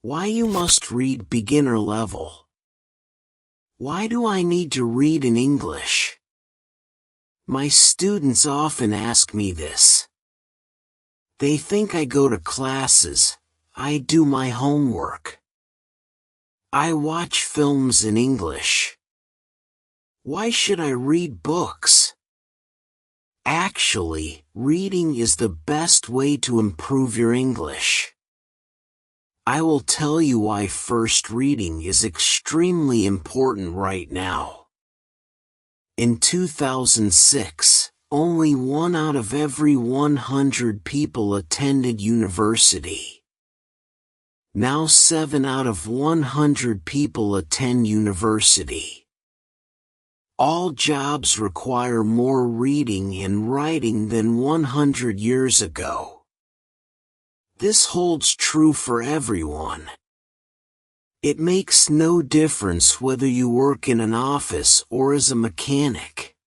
Why you must read beginner level? Why do I need to read in English? My students often ask me this. They think I go to classes, I do my homework. I watch films in English. Why should I read books? Actually, reading is the best way to improve your English. I will tell you why first reading is extremely important right now. In 2006, only 1 out of every 100 people attended university. Now 7 out of 100 people attend university. All jobs require more reading and writing than 100 years ago. This holds true for everyone. It makes no difference whether you work in an office or as a mechanic.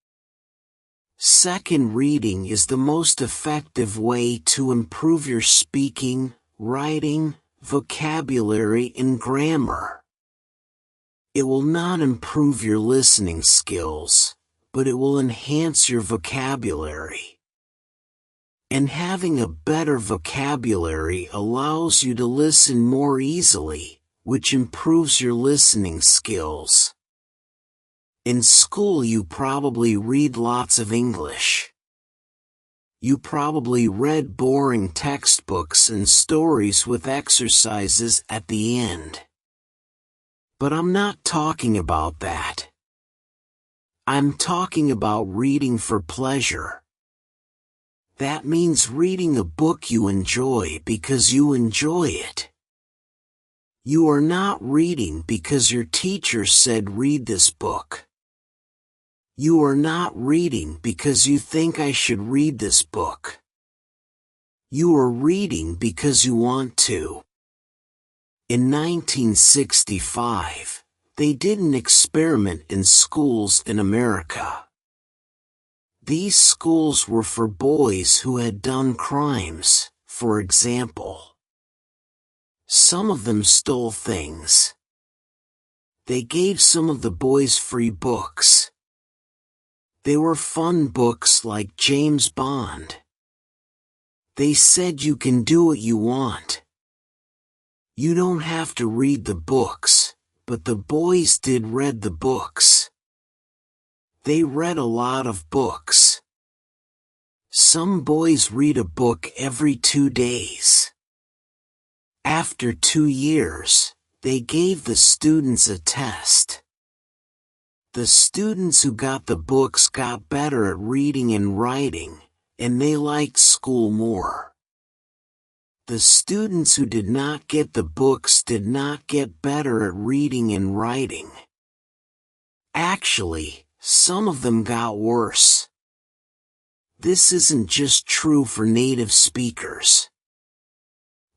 Second reading is the most effective way to improve your speaking, writing, vocabulary, and grammar. It will not improve your listening skills, but it will enhance your vocabulary. And having a better vocabulary allows you to listen more easily, which improves your listening skills. In school you probably read lots of English. You probably read boring textbooks and stories with exercises at the end. But I'm not talking about that. I'm talking about reading for pleasure. That means reading a book you enjoy because you enjoy it. You are not reading because your teacher said read this book. You are not reading because you think I should read this book. You are reading because you want to. In 1965, they did an experiment in schools in America. These schools were for boys who had done crimes, for example. Some of them stole things. They gave some of the boys free books. They were fun books like James Bond. They said you can do what you want. You don't have to read the books, but the boys did read the books. They read a lot of books. Some boys read a book every 2 days. After 2 years, they gave the students a test. The students who got the books got better at reading and writing, and they liked school more. The students who did not get the books did not get better at reading and writing. Actually, some of them got worse. This isn't just true for native speakers.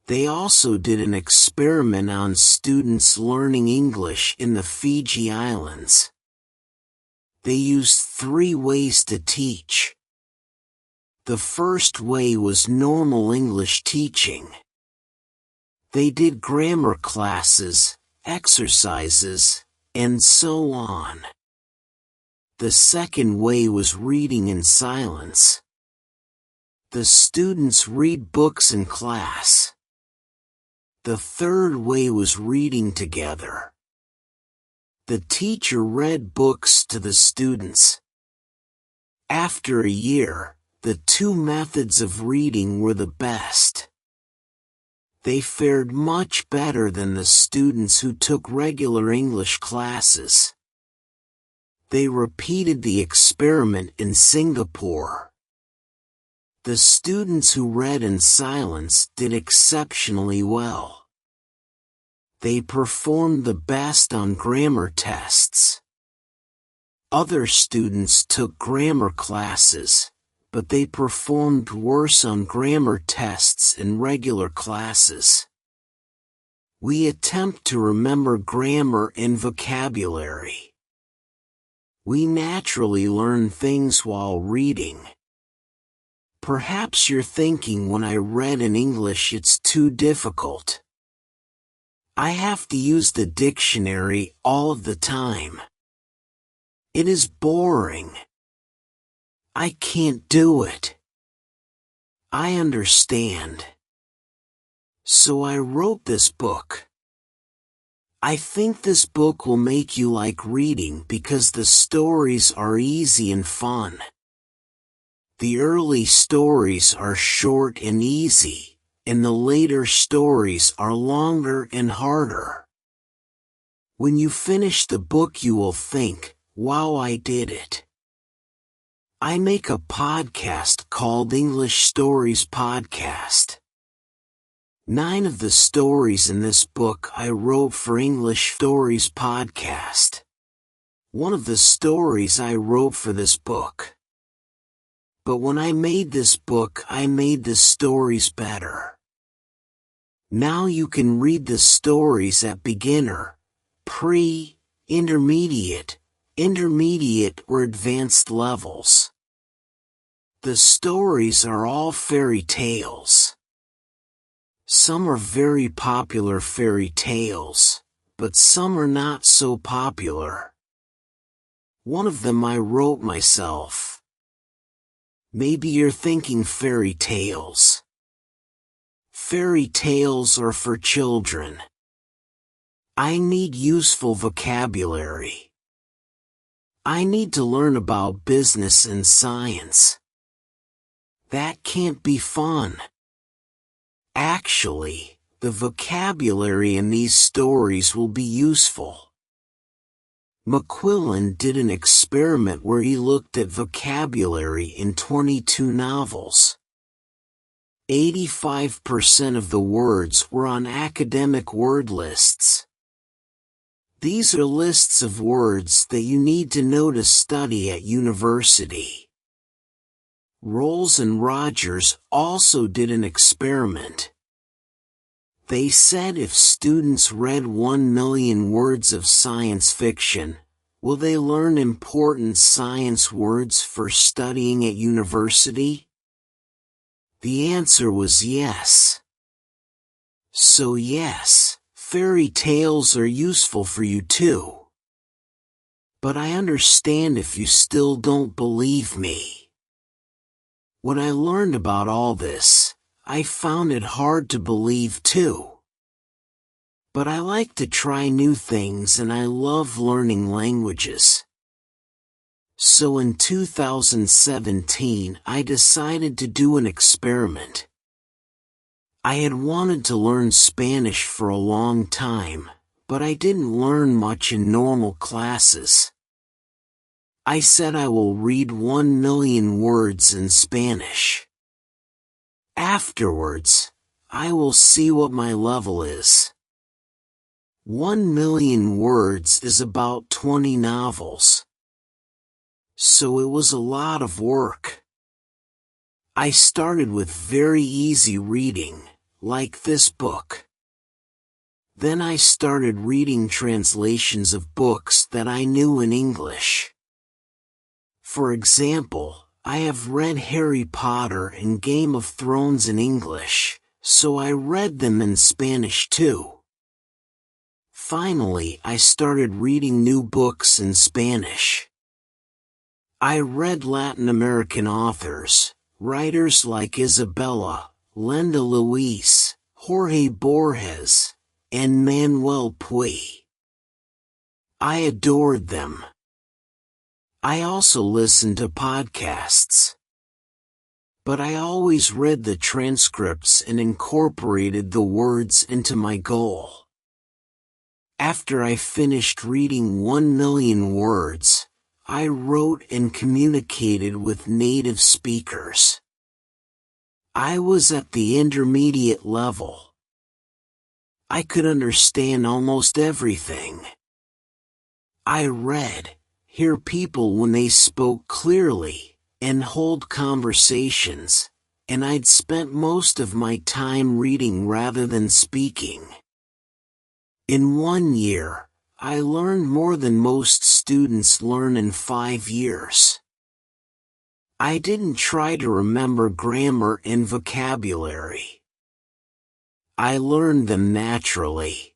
They also did an experiment on students learning English in the Fiji Islands. They used 3 ways to teach. The first way was normal English teaching. They did grammar classes, exercises, and so on. The second way was reading in silence. The students read books in class. The third way was reading together. The teacher read books to the students. After a year, the 2 methods of reading were the best. They fared much better than the students who took regular English classes. They repeated the experiment in Singapore. The students who read in silence did exceptionally well. They performed the best on grammar tests. Other students took grammar classes, but they performed worse on grammar tests in regular classes. We attempt to remember grammar and vocabulary. We naturally learn things while reading. Perhaps you're thinking when I read in English it's too difficult. I have to use the dictionary all of the time. It is boring. I can't do it. I understand. So I wrote this book. I think this book will make you like reading because the stories are easy and fun. The early stories are short and easy, and the later stories are longer and harder. When you finish the book you will think, wow, I did it. I make a podcast called English Stories Podcast. 9 of the stories in this book I wrote for English Stories Podcast. One of the stories I wrote for this book. But when I made this book, I made the stories better. Now you can read the stories at beginner, pre, intermediate, or advanced levels. The stories are all fairy tales. Some are very popular fairy tales, but some are not so popular. One of them I wrote myself. Maybe you're thinking fairy tales. Fairy tales are for children. I need useful vocabulary. I need to learn about business and science. That can't be fun. Actually, the vocabulary in these stories will be useful. McQuillan did an experiment where he looked at vocabulary in 22 novels. 85% of the words were on academic word lists. These are lists of words that you need to know to study at university. Rolls and Rogers also did an experiment. They said if students read 1 million words of science fiction, will they learn important science words for studying at university? The answer was yes. So yes, fairy tales are useful for you too. But I understand if you still don't believe me. When I learned about all this, I found it hard to believe too. But I like to try new things and I love learning languages. So in 2017 I decided to do an experiment. I had wanted to learn Spanish for a long time, but I didn't learn much in normal classes. I said I will read 1 million words in Spanish. Afterwards, I will see what my level is. 1 million words is about 20 novels. So it was a lot of work. I started with very easy reading, like this book. Then I started reading translations of books that I knew in English. For example, I have read Harry Potter and Game of Thrones in English, so I read them in Spanish too. Finally, I started reading new books in Spanish. I read Latin American authors, writers like Isabella, Lenda Luis, Jorge Borges, and Manuel Puig. I adored them. I also listened to podcasts. But I always read the transcripts and incorporated the words into my goal. After I finished reading 1 million words, I wrote and communicated with native speakers. I was at the intermediate level. I could understand almost everything. I read, hear people when they spoke clearly, and hold conversations, and I'd spent most of my time reading rather than speaking. In 1 year, I learned more than most students learn in 5 years. I didn't try to remember grammar and vocabulary. I learned them naturally.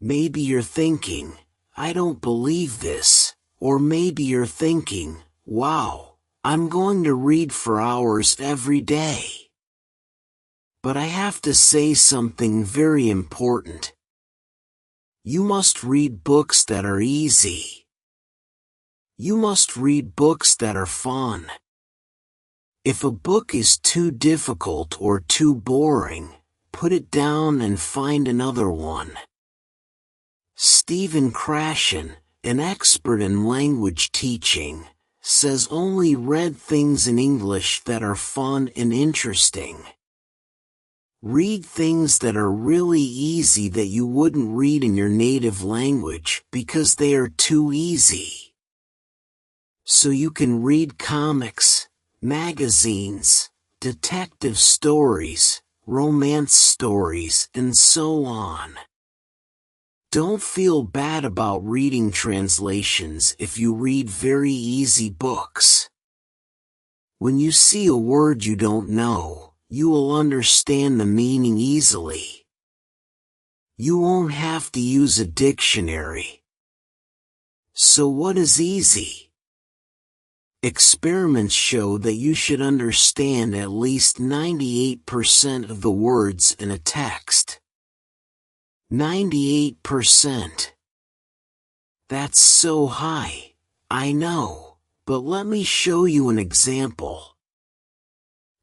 Maybe you're thinking, I don't believe this. Or maybe you're thinking, wow, I'm going to read for hours every day. But I have to say something very important. You must read books that are easy. You must read books that are fun. If a book is too difficult or too boring, put it down and find another one. Stephen Krashen, an expert in language teaching, says only read things in English that are fun and interesting. Read things that are really easy that you wouldn't read in your native language because they are too easy. So you can read comics, magazines, detective stories, romance stories, and so on. Don't feel bad about reading translations if you read very easy books. When you see a word you don't know, you will understand the meaning easily. You won't have to use a dictionary. So what is easy? Experiments show that you should understand at least 98% of the words in a text. 98%. That's so high, I know, but let me show you an example.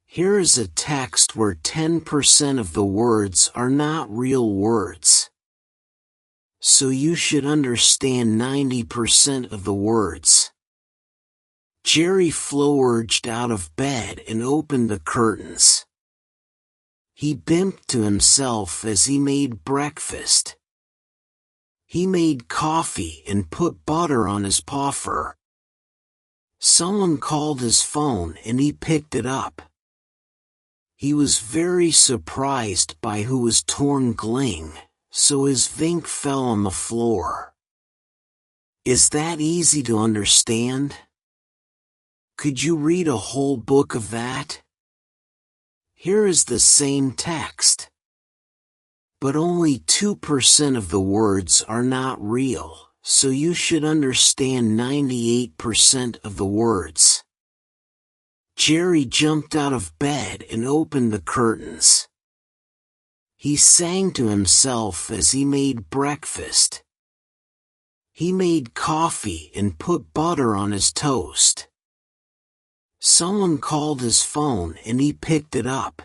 Here is a text where 10% of the words are not real words. So you should understand 90% of the words. Jerry flowed out of bed and opened the curtains. He bimped to himself as he made breakfast. He made coffee and put butter on his poffer. Someone called his phone and he picked it up. He was very surprised by who was torn gling, so his vink fell on the floor. Is that easy to understand? Could you read a whole book of that? Here is the same text. But only 2% of the words are not real, so you should understand 98% of the words. Jerry jumped out of bed and opened the curtains. He sang to himself as he made breakfast. He made coffee and put butter on his toast. Someone called his phone and he picked it up.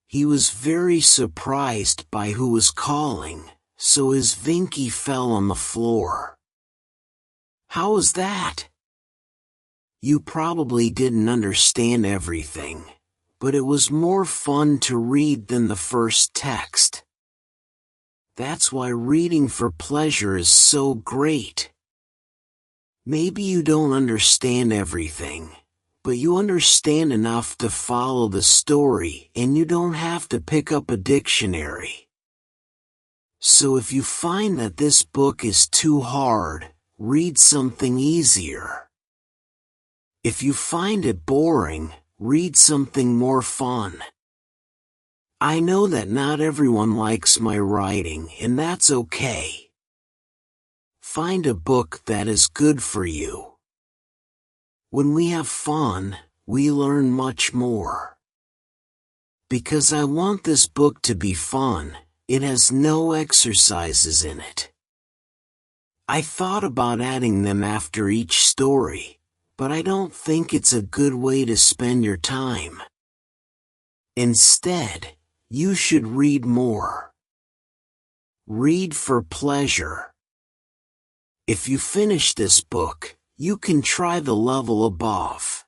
He was very surprised by who was calling, so his vinky fell on the floor. How was that? You probably didn't understand everything, but it was more fun to read than the first text. That's why reading for pleasure is so great. Maybe you don't understand everything, but you understand enough to follow the story and you don't have to pick up a dictionary. So if you find that this book is too hard, read something easier. If you find it boring, read something more fun. I know that not everyone likes my writing, and that's okay. Find a book that is good for you. When we have fun, we learn much more. Because I want this book to be fun, it has no exercises in it. I thought about adding them after each story, but I don't think it's a good way to spend your time. Instead, you should read more. Read for pleasure. If you finish this book, you can try the level above.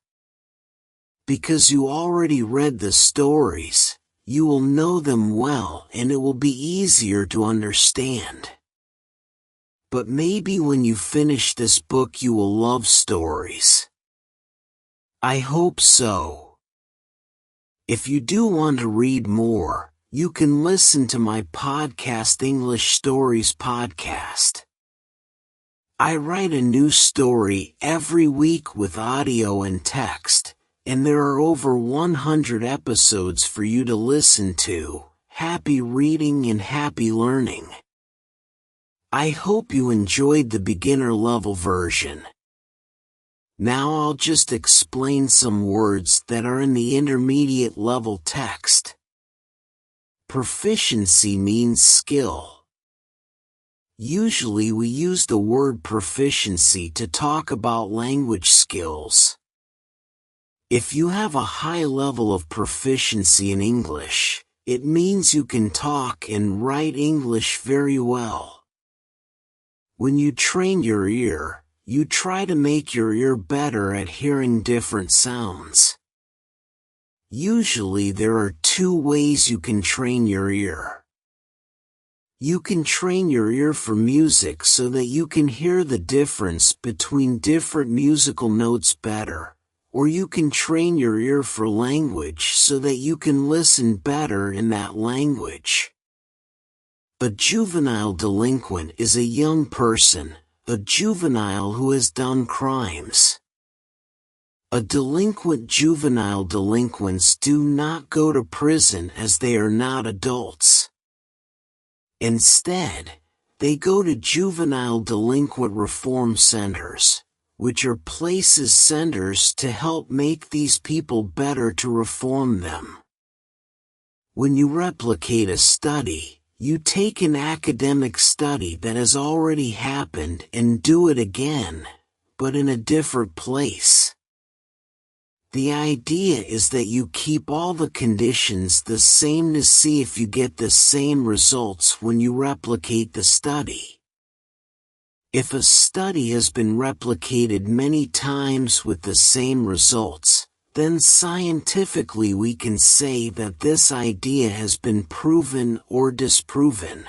Because you already read the stories, you will know them well and it will be easier to understand. But maybe when you finish this book you will love stories. I hope so. If you do want to read more, you can listen to my podcast English Stories podcast. I write a new story every week with audio and text, and there are over 100 episodes for you to listen to. Happy reading and happy learning. I hope you enjoyed the beginner level version. Now I'll just explain some words that are in the intermediate level text. Proficiency means skill. Usually we use the word proficiency to talk about language skills. If you have a high level of proficiency in English, it means you can talk and write English very well. When you train your ear, you try to make your ear better at hearing different sounds. Usually there are two ways you can train your ear. You can train your ear for music so that you can hear the difference between different musical notes better, or you can train your ear for language so that you can listen better in that language. A juvenile delinquent is a young person, a juvenile who has done crimes. A delinquent juvenile delinquents do not go to prison as they are not adults. Instead, they go to juvenile delinquent reform centers, which are centers to help make these people better to reform them. When you replicate a study, you take an academic study that has already happened and do it again, but in a different place. The idea is that you keep all the conditions the same to see if you get the same results when you replicate the study. If a study has been replicated many times with the same results, then scientifically we can say that this idea has been proven or disproven.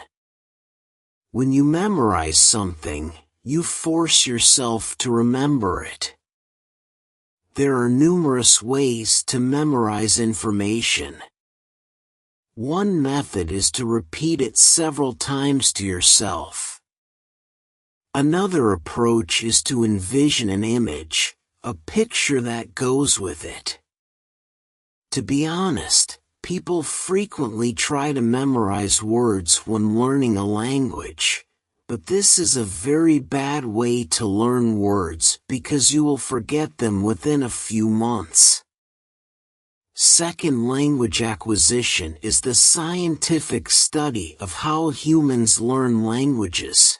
When you memorize something, you force yourself to remember it. There are numerous ways to memorize information. One method is to repeat it several times to yourself. Another approach is to envision an image, a picture that goes with it. To be honest, people frequently try to memorize words when learning a language, but this is a very bad way to learn words because you will forget them within a few months. Second language acquisition is the scientific study of how humans learn languages.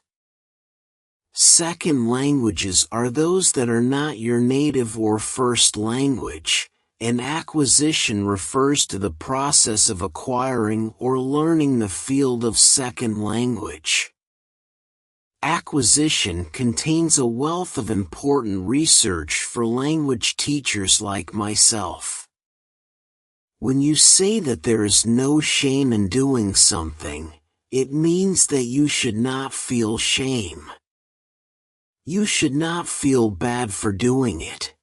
Second languages are those that are not your native or first language, and acquisition refers to the process of acquiring or learning the field of second language. Acquisition contains a wealth of important research for language teachers like myself. When you say that there is no shame in doing something, it means that you should not feel shame. You should not feel bad for doing it.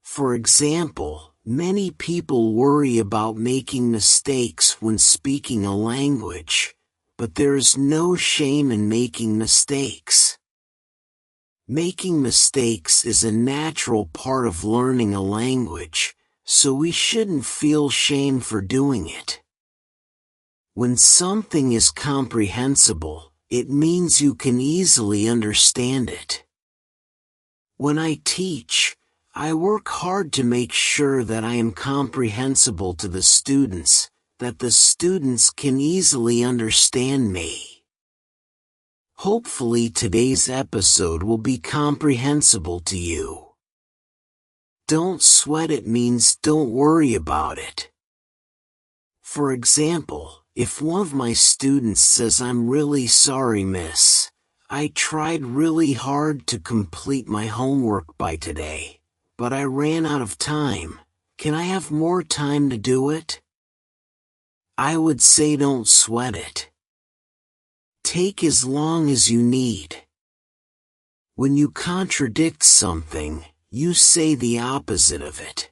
For example, many people worry about making mistakes when speaking a language, but there is no shame in making mistakes. Making mistakes is a natural part of learning a language, so we shouldn't feel shame for doing it. When something is comprehensible, it means you can easily understand it. When I teach, I work hard to make sure that I am comprehensible to the students, that the students can easily understand me. Hopefully today's episode will be comprehensible to you. Don't sweat it means don't worry about it. For example, if one of my students says, "I'm really sorry, miss. I tried really hard to complete my homework by today, but I ran out of time. Can I have more time to do it?" I would say don't sweat it. Take as long as you need. When you contradict something, you say the opposite of it.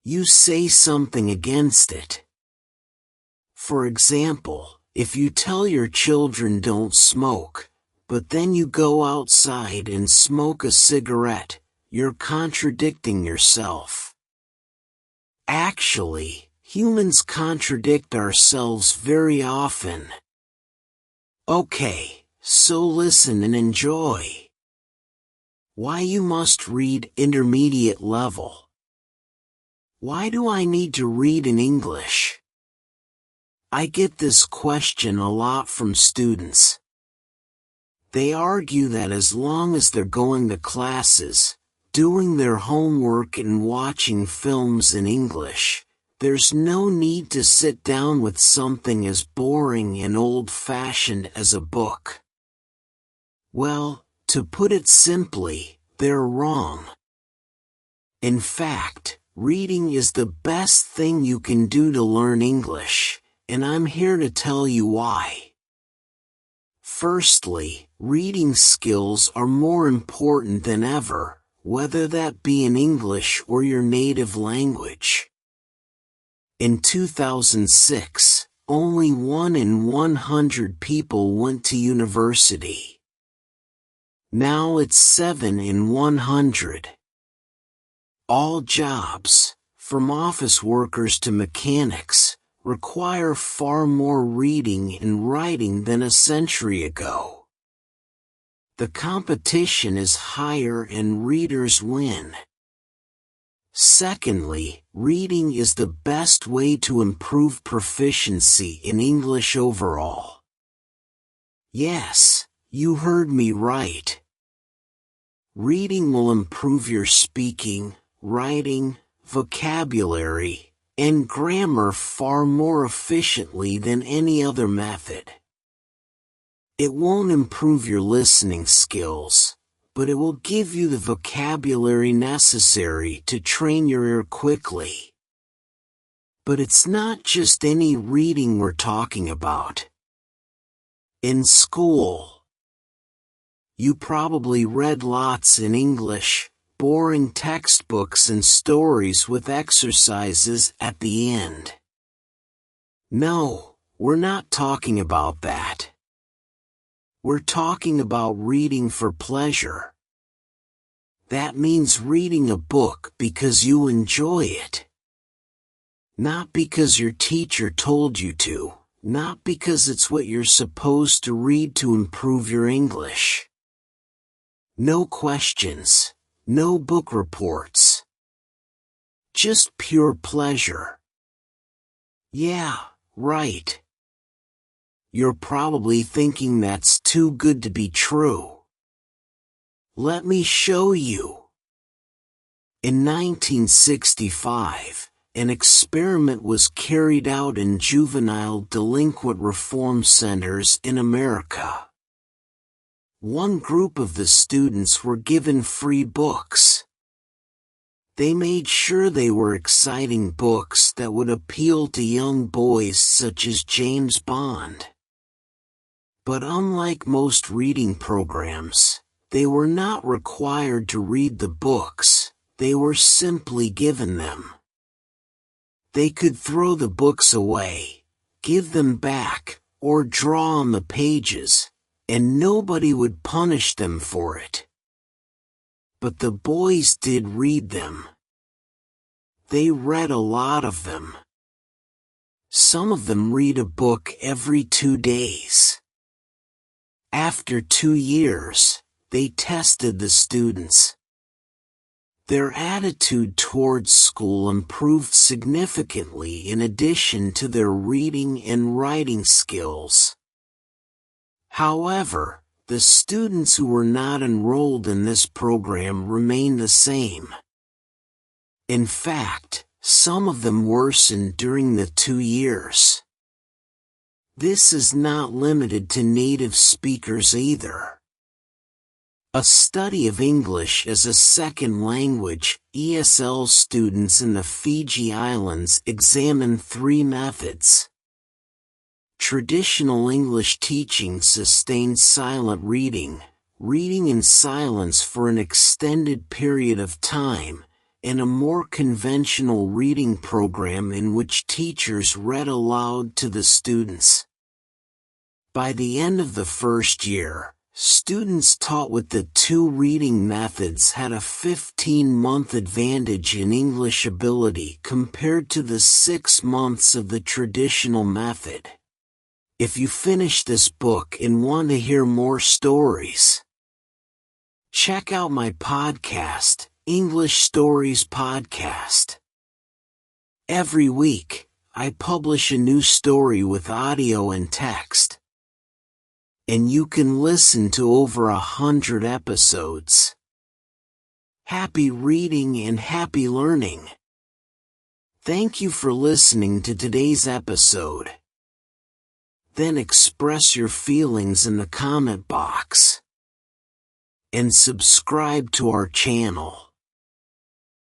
You say something against it. For example, if you tell your children don't smoke, but then you go outside and smoke a cigarette, you're contradicting yourself. Actually, humans contradict ourselves very often. Okay, so listen and enjoy. Why you must read intermediate level. Why do I need to read in English? I get this question a lot from students. They argue that as long as they're going to classes, doing their homework and watching films in English, there's no need to sit down with something as boring and old-fashioned as a book. Well, to put it simply, they're wrong. In fact, reading is the best thing you can do to learn English, and I'm here to tell you why. Firstly, reading skills are more important than ever, whether that be in English or your native language. In 2006, only 1 in 100 people went to university. Now it's 7 in 100. All jobs, from office workers to mechanics, require far more reading and writing than a century ago. The competition is higher and readers win. Secondly, reading is the best way to improve proficiency in English overall. Yes, you heard me right. Reading will improve your speaking, writing, vocabulary, and grammar far more efficiently than any other method. It won't improve your listening skills, but it will give you the vocabulary necessary to train your ear quickly. But it's not just any reading we're talking about. In school, you probably read lots in English, boring textbooks and stories with exercises at the end. No, we're not talking about that. We're talking about reading for pleasure. That means reading a book because you enjoy it. Not because your teacher told you to, not because it's what you're supposed to read to improve your English. No questions, no book reports. Just pure pleasure. Yeah, right. You're probably thinking that's too good to be true. Let me show you. In 1965, an experiment was carried out in juvenile delinquent reform centers in America. One group of the students were given free books. They made sure they were exciting books that would appeal to young boys such as James Bond. But unlike most reading programs, they were not required to read the books, they were simply given them. They could throw the books away, give them back, or draw on the pages, and nobody would punish them for it. But the boys did read them. They read a lot of them. Some of them read a book every 2 days. After 2 years, they tested the students. Their attitude towards school improved significantly in addition to their reading and writing skills. However, the students who were not enrolled in this program remained the same. In fact, some of them worsened during the 2 years. This is not limited to native speakers either. A study of English as a second language, ESL students in the Fiji Islands examined 3 methods. Traditional English teaching sustained silent reading, reading in silence for an extended period of time, and a more conventional reading program in which teachers read aloud to the students. By the end of the first year, students taught with the 2 reading methods had a 15-month advantage in English ability compared to the 6 months of the traditional method. If you finish this book and want to hear more stories, check out my podcast, English Stories Podcast. Every week, I publish a new story with audio and text. And you can listen to over 100 episodes. Happy reading and happy learning. Thank you for listening to today's episode. Then express your feelings in the comment box. And subscribe to our channel.